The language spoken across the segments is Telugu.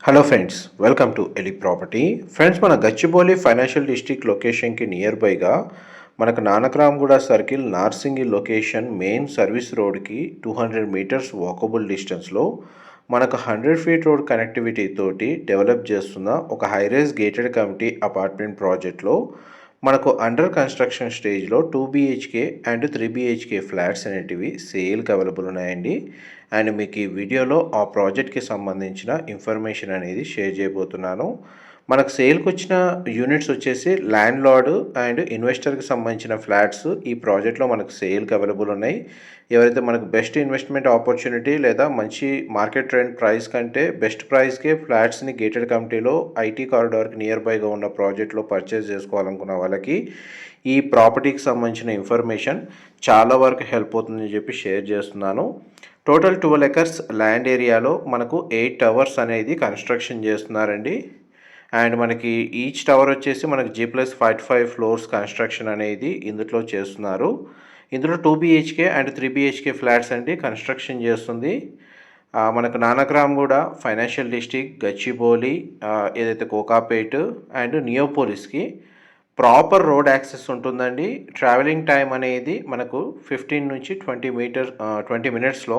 హలో ఫ్రెండ్స్, వెల్కమ్ టు ఎలి ప్రాపర్టీ. ఫ్రెండ్స్, మన గచ్చిబౌలి ఫైనాన్షియల్ డిస్ట్రిక్ట్ లొకేషన్కి నియర్ బైగా మనకు Nanakramguda circle Narsingi location main service రోడ్కి 200 మీటర్స్ వాకబుల్ డిస్టెన్స్లో మనకు 100 ఫీట్ రోడ్ కనెక్టివిటీ తోటి డెవలప్ చేస్తున్న ఒక హైరైజ్ గేటెడ్ కమిటీ అపార్ట్మెంట్ ప్రాజెక్ట్లో మనకు అండర్ కన్స్ట్రక్షన్ స్టేజ్లో 2 BHK అండ్ 3 BHK ఫ్లాట్స్ అనేటివి సేల్కి అవైలబుల్ ఉన్నాయండి. అండ్ మీకు ఈ వీడియోలో ఆ ప్రాజెక్ట్కి సంబంధించిన ఇన్ఫర్మేషన్ అనేది షేర్ చేయబోతున్నాను. మనకు సేల్కి వచ్చిన యూనిట్స్ వచ్చేసి ల్యాండ్ లార్డ్ అండ్ ఇన్వెస్టర్కి సంబంధించిన ఫ్లాట్స్ ఈ ప్రాజెక్ట్లో మనకు సేల్కి అవైలబుల్ ఉన్నాయి. ఎవరైతే మనకు బెస్ట్ ఇన్వెస్ట్మెంట్ ఆపర్చునిటీ లేదా మంచి మార్కెట్ ట్రెండ్ ప్రైస్ కంటే బెస్ట్ ప్రైస్కే ఫ్లాట్స్ని గేటెడ్ కమిటీలో ఐటీ కారిడార్కి నియర్ బైగా ఉన్న ప్రాజెక్ట్లో పర్చేస్ చేసుకోవాలనుకున్న వాళ్ళకి ఈ ప్రాపర్టీకి సంబంధించిన ఇన్ఫర్మేషన్ చాలా వరకు హెల్ప్ అవుతుందని చెప్పి షేర్ చేస్తున్నాను. టోటల్ 12 ఎకర్స్ ల్యాండ్ ఏరియాలో మనకు 8 టవర్స్ అనేది కన్స్ట్రక్షన్ చేస్తున్నారండి. అండ్ మనకి ఈచ్ టవర్ వచ్చేసి మనకి G+55 ఫ్లోర్స్ కన్స్ట్రక్షన్ అనేది ఇందులో చేస్తున్నారు. ఇందులో 2 BHK అండ్ 3 BHK ఫ్లాట్స్ అండి కన్స్ట్రక్షన్ చేస్తుంది. మనకు నానక్రామ్గూడ ఫైనాన్షియల్ డిస్ట్రిక్ట్ గచ్చిబౌలి ఏదైతే కోకాపేట్ అండ్ నియోపోలిస్కి ప్రాపర్ రోడ్ యాక్సెస్ ఉంటుందండి. ట్రావెలింగ్ టైం అనేది మనకు 15 నుంచి 20 మినిట్స్లో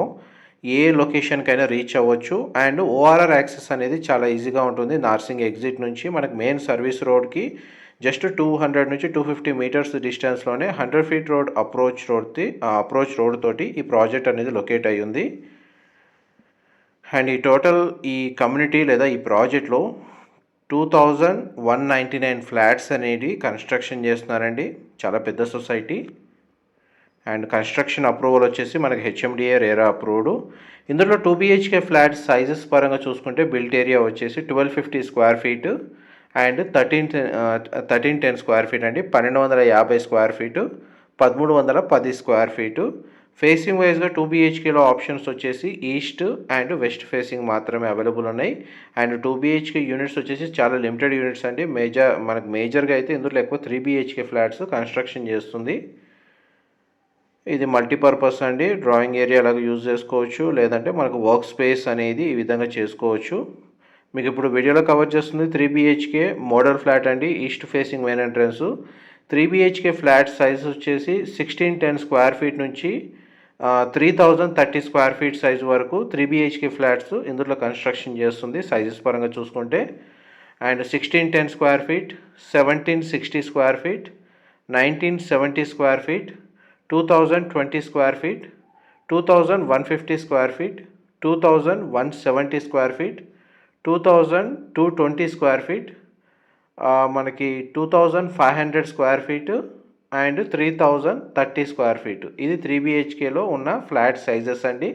ఏ లొకేషన్కైనా రీచ్ అవ్వచ్చు. అండ్ ఓఆర్ఆర్ యాక్సెస్ అనేది చాలా ఈజీగా ఉంటుంది. నార్సింగ్ ఎగ్జిట్ నుంచి మనకు మెయిన్ సర్వీస్ రోడ్కి జస్ట్ 200 నుంచి 250 మీటర్స్ డిస్టెన్స్లోనే 100 ఫీట్ రోడ్ అప్రోచ్ రోడ్ తోటి ఈ ప్రాజెక్ట్ అనేది లొకేట్ అయ్యి ఉంది. అండ్ ఈ టోటల్ ఈ కమ్యూనిటీ లేదా ఈ ప్రాజెక్ట్లో 2199 ఫ్లాట్స్ అనేది కన్స్ట్రక్షన్ చేస్తున్నారండి. చాలా పెద్ద సొసైటీ. అండ్ కన్స్ట్రక్షన్ అప్రూవల్ వచ్చేసి మనకి HMDA రేరా అప్రూవ్డ్. ఇందులో 2 BHK ఫ్లాట్ సైజెస్ పరంగా చూసుకుంటే బిల్ట్ ఏరియా వచ్చేసి 1250 square feet and 1310 square feet అండి. 1250 square feet, 1310 square feet. Facing వైజ్గా 2 BHKలో ఆప్షన్స్ వచ్చేసి ఈస్ట్ అండ్ వెస్ట్ ఫేసింగ్ మాత్రమే అవైలబుల్ ఉన్నాయి. అండ్ 2 BHK యూనిట్స్ వచ్చేసి చాలా లిమిటెడ్ యూనిట్స్ అండి. మనకు మేజర్గా అయితే ఇందులో ఎక్కువ 3 BHK ఫ్లాట్స్ కన్స్ట్రక్షన్ చేస్తుంది. ఇది మల్టీపర్పస్ అండి. డ్రాయింగ్ ఏరియా లాగా యూజ్ చేసుకోవచ్చు, లేదంటే మనకు వర్క్ స్పేస్ అనేది ఈ విధంగా చేసుకోవచ్చు. మీకు ఇప్పుడు వీడియోలో కవర్ చేస్తుంది 3 BHK మోడల్ ఫ్లాట్ అండి. East facing main entrance. 3 BHK flat size వచ్చేసి 1610 స్క్వేర్ ఫీట్ నుంచి 3030 స్క్వేర్ ఫీట్ సైజ్ వరకు 3 BHK ఫ్లాట్స్ ఇందులో కన్స్ట్రక్షన్ చేస్తుంది సైజెస్ పరంగా చూసుకుంటే. And 1610 square feet, 1760 square feet, 1970 square feet, 2020 square feet, 2150 square feet, 2170 square feet, 2220 square feet, మనకి 2500 square feet and 3030 square feet. ఇది 3 BHKలో ఉన్న ఫ్లాట్ సైజెస్ అండి.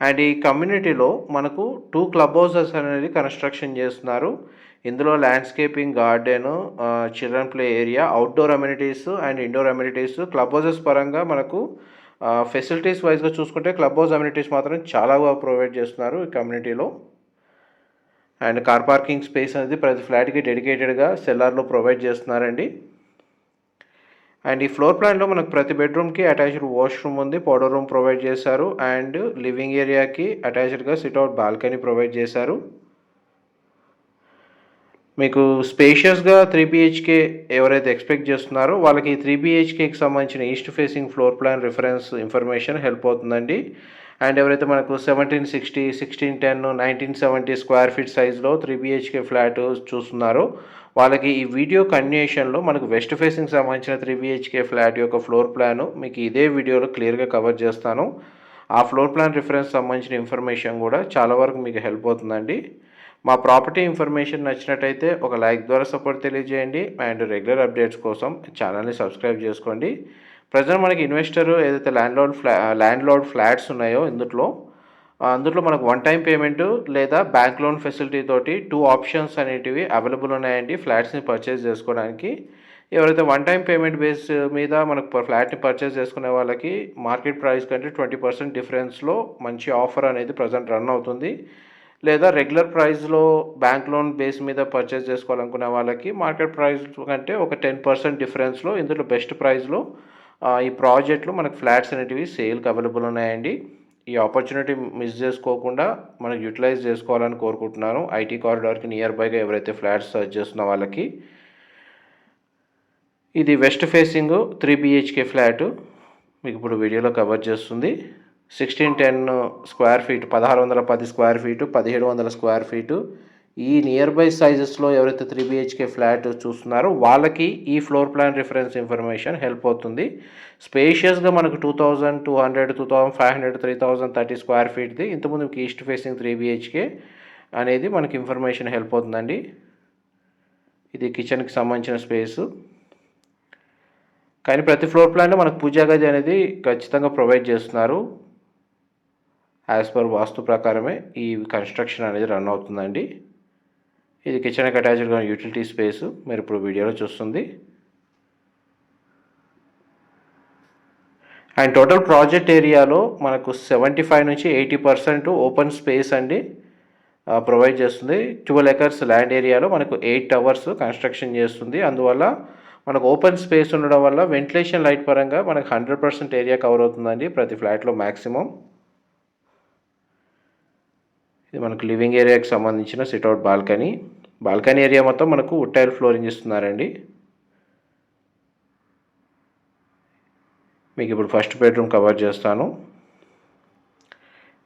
అండ్ ఈ కమ్యూనిటీలో మనకు 2 క్లబ్ హౌసెస్ అనేది కన్స్ట్రక్షన్ చేస్తున్నారు. ఇందులో landscaping, garden, children play area, outdoor amenities and indoor amenities. Club houses పరంగా మనకు ఫెసిలిటీస్ వైజ్గా చూసుకుంటే క్లబ్ హౌస్ అమ్యూనిటీస్ మాత్రం చాలా బాగా ప్రొవైడ్ చేస్తున్నారు ఈ కమ్యూనిటీలో. అండ్ కార్ పార్కింగ్ స్పేస్ అనేది ప్రతి ఫ్లాట్కి డెడికేటెడ్గా సెల్లార్లో ప్రొవైడ్ చేస్తున్నారండి. అండ్ ఈ ఫ్లోర్ ప్లాన్లో మనకు ప్రతి బెడ్రూమ్కి అటాచ్డ్ వాష్రూమ్ ఉంది, పౌడర్ రూమ్ ప్రొవైడ్ చేశారు. అండ్ లివింగ్ ఏరియాకి అటాచ్డ్గా సిట్అవుట్ బాల్కనీ ప్రొవైడ్ చేశారు. మీకు స్పేషియస్గా 3 BHK ఎవరైతే ఎక్స్పెక్ట్ చేస్తున్నారో వాళ్ళకి 3 BHKకి సంబంధించిన east facing floor plan reference information help అవుతుందండి. అండ్ ఎవరైతే మనకు 1760, 1610, 1970 స్క్వేర్ ఫీట్ సైజ్లో 3 BHK ఫ్లాట్ చూస్తున్నారో వాళ్ళకి ఈ వీడియో కంటిన్యూషన్లో మనకు వెస్ట్ ఫేసింగ్ సంబంధించిన 3 BHK ఫ్లాట్ యొక్క ఫ్లోర్ ప్లాను మీకు ఇదే వీడియోలో క్లియర్గా కవర్ చేస్తాను. ఆ ఫ్లోర్ ప్లాన్ రిఫరెన్స్ సంబంధించిన ఇన్ఫర్మేషన్ కూడా చాలా వరకు మీకు హెల్ప్ అవుతుందండి. మా ప్రాపర్టీ ఇన్ఫర్మేషన్ నచ్చినట్టయితే ఒక లైక్ ద్వారా సపోర్ట్ తెలియజేయండి. అండ్ రెగ్యులర్ అప్డేట్స్ కోసం ఛానల్ని సబ్స్క్రైబ్ చేసుకోండి. ప్రజెంట్ మనకి ఇన్వెస్టర్ ఏదైతే ల్యాండ్ లార్డ్ ఫ్లాట్స్ ఉన్నాయో అందులో మనకు వన్ టైం పేమెంట్ లేదా బ్యాంక్ లోన్ ఫెసిలిటీ తోటి 2 ఆప్షన్స్ అనేటివి అవైలబుల్ ఉన్నాయండి ఫ్లాట్స్ని పర్చేస్ చేసుకోవడానికి. ఎవరైతే వన్ టైం పేమెంట్ బేస్ మీద మనకు ఫ్లాట్ని పర్చేస్ చేసుకునే వాళ్ళకి మార్కెట్ ప్రైస్ కంటే 20% డిఫరెన్స్లో మంచి ఆఫర్ అనేది ప్రజెంట్ రన్ అవుతుంది. లేదా రెగ్యులర్ ప్రైస్లో బ్యాంక్ లోన్ బేస్ మీద పర్చేస్ చేసుకోవాలనుకునే వాళ్ళకి మార్కెట్ ప్రైస్ కంటే ఒక 10% డిఫరెన్స్లో ఇందులో బెస్ట్ ప్రైస్లో ఈ ప్రాజెక్ట్లో మనకు ఫ్లాట్స్ అనేటివి సేల్కి అవైలబుల్ ఉన్నాయండి. ఈ ఆపర్చునిటీ మిస్ చేసుకోకుండా మనకు యూటిలైజ్ చేసుకోవాలని కోరుకుంటున్నాను. ఐటీ కారిడార్కి నియర్ బైగా ఎవరైతే ఫ్లాట్స్ సర్చ్ చేస్తున్న వాళ్ళకి. ఇది వెస్ట్ ఫేసింగ్ 3 BHK ఫ్లాట్ మీకు ఇప్పుడు వీడియోలో కవర్ చేస్తుంది. 1610 square feet, 1610 square feet, 1700 square feet. ఈ నియర్ బై సైజెస్లో ఎవరైతే 3 BHK ఫ్లాట్ చూస్తున్నారో వాళ్ళకి ఈ floor plan reference information help అవుతుంది. స్పేషియస్గా మనకు 2200, 2500, 3030 స్క్వేర్ ఫీట్ది. ఇంతకుముందు ఈస్ట్ ఫేసింగ్ 3 BHK అనేది మనకి ఇన్ఫర్మేషన్ హెల్ప్ అవుతుందండి. ఇది కిచెన్కి సంబంధించిన స్పేసు. కానీ ప్రతి ఫ్లోర్ ప్లాన్లో మనకు పూజా గది అనేది ఖచ్చితంగా ప్రొవైడ్ చేస్తున్నారు. యాజ్ పర్ వాస్తు ప్రకారమే ఈ కన్స్ట్రక్షన్ అనేది రన్ అవుతుందండి. ఇది కిచెన్కి అటాచ్డ్గా యూటిలిటీ స్పేసు మీరు ఇప్పుడు వీడియోలో చూస్తుంది. అండ్ టోటల్ ప్రాజెక్ట్ ఏరియాలో మనకు 75 నుంచి 80% ఓపెన్ స్పేస్ అండి ప్రొవైడ్ చేస్తుంది. 12 acres ల్యాండ్ ఏరియాలో మనకు 8 towers కన్స్ట్రక్షన్ చేస్తుంది. అందువల్ల మనకు ఓపెన్ స్పేస్ ఉండడం వల్ల వెంటిలేషన్ లైట్ పరంగా మనకు 100% ఏరియా కవర్ అవుతుందండి ప్రతి ఫ్లాట్లో మ్యాక్సిమం. ఇది మనకు లివింగ్ ఏరియాకి సంబంధించిన సిట్అవుట్ బాల్కనీ ఏరియా మొత్తం మనకు వుడ్ టైల్ ఫ్లోరింగ్ ఇస్తున్నారండి. మీకు ఇప్పుడు ఫస్ట్ బెడ్రూమ్ కవర్ చేస్తాను.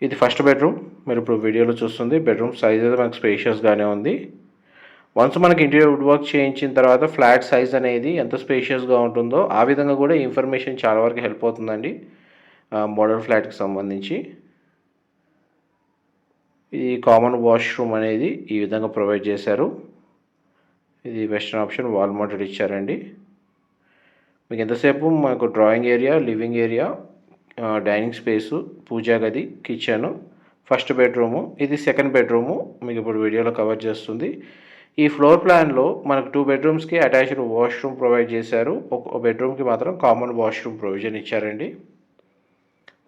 ఇది ఫస్ట్ బెడ్రూమ్ మీరు ఇప్పుడు వీడియోలో చూస్తుంది. బెడ్రూమ్ సైజ్ అయితే మనకు స్పేషియస్గానే ఉంది. వన్స్ మనకి ఇంటీరియర్ వుడ్ వర్క్ చేయించిన తర్వాత ఫ్లాట్ సైజ్ అనేది ఎంత స్పేషియస్గా ఉంటుందో ఆ విధంగా కూడా ఇన్ఫర్మేషన్ చాలా వరకు హెల్ప్ అవుతుందండి మోడల్ ఫ్లాట్కి సంబంధించి. ఇది కామన్ వాష్రూమ్ అనేది ఈ విధంగా ప్రొవైడ్ చేశారు. ఇది వెస్టర్న్ ఆప్షన్ వాల్ మౌంటెడ్ ఇచ్చారండి. మీకు ఎంతసేపు మనకు drawing area, living area, dining space, puja గది, కిచెను, ఫస్ట్ బెడ్రూము. ఇది సెకండ్ బెడ్రూము మీకు ఇప్పుడు వీడియోలో కవర్ చేస్తుంది. ఈ ఫ్లోర్ ప్లాన్లో మనకు 2 bedrooms అటాచ్డ్ వాష్రూమ్ ప్రొవైడ్ చేశారు. ఒక బెడ్రూమ్కి మాత్రం కామన్ వాష్రూమ్ ప్రొవిజన్ ఇచ్చారండి.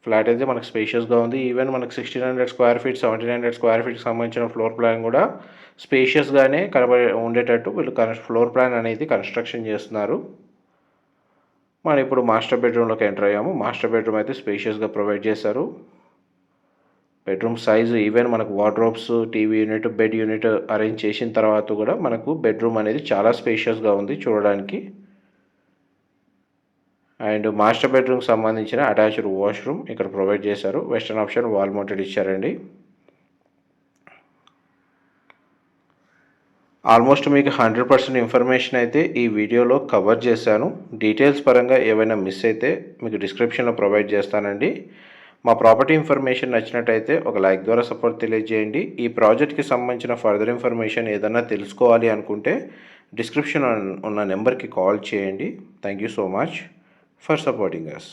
ఫ్లాట్ అయితే మనకు స్పేషియస్గా ఉంది. ఈవెన్ మనకు 1600 స్క్వేర్ ఫీట్, 1700 స్క్వేర్ ఫీట్కి సంబంధించిన ఫ్లోర్ ప్లాన్ కూడా స్పేషియస్గానే ఉండేటట్టు వీళ్ళు ఫ్లోర్ ప్లాన్ అనేది కన్స్ట్రక్షన్ చేస్తున్నారు. మనం ఇప్పుడు మాస్టర్ బెడ్రూమ్లోకి ఎంటర్ అయ్యాము. మాస్టర్ బెడ్రూమ్ అయితే స్పేషియస్గా ప్రొవైడ్ చేశారు. బెడ్రూమ్ సైజు ఈవెన్ మనకు wardrobes, TV unit, bed unit arrange చేసిన తర్వాత కూడా మనకు బెడ్రూమ్ అనేది చాలా స్పేషియస్గా ఉంది చూడడానికి. అండ్ మాస్టర్ బెడ్రూమ్కి సంబంధించిన అటాచ్డ్ వాష్రూమ్ ఇక్కడ ప్రొవైడ్ చేశారు. వెస్టర్న్ ఆప్షన్ వాల్ మౌంటెడ్ ఇచ్చారండి. ఆల్మోస్ట్ మీకు 100% ఇన్ఫర్మేషన్ అయితే ఈ వీడియోలో కవర్ చేశాను. డీటెయిల్స్ పరంగా ఏవైనా మిస్ అయితే మీకు డిస్క్రిప్షన్లో ప్రొవైడ్ చేస్తానండి. మా ప్రాపర్టీ ఇన్ఫర్మేషన్ నచ్చినట్టయితే ఒక లైక్ ద్వారా సపోర్ట్ తెలియజేయండి. ఈ ప్రాజెక్ట్కి సంబంధించిన ఫర్దర్ ఇన్ఫర్మేషన్ ఏదైనా తెలుసుకోవాలి అనుకుంటే డిస్క్రిప్షన్ ఉన్న నెంబర్కి కాల్ చేయండి. Thank you so much for supporting us.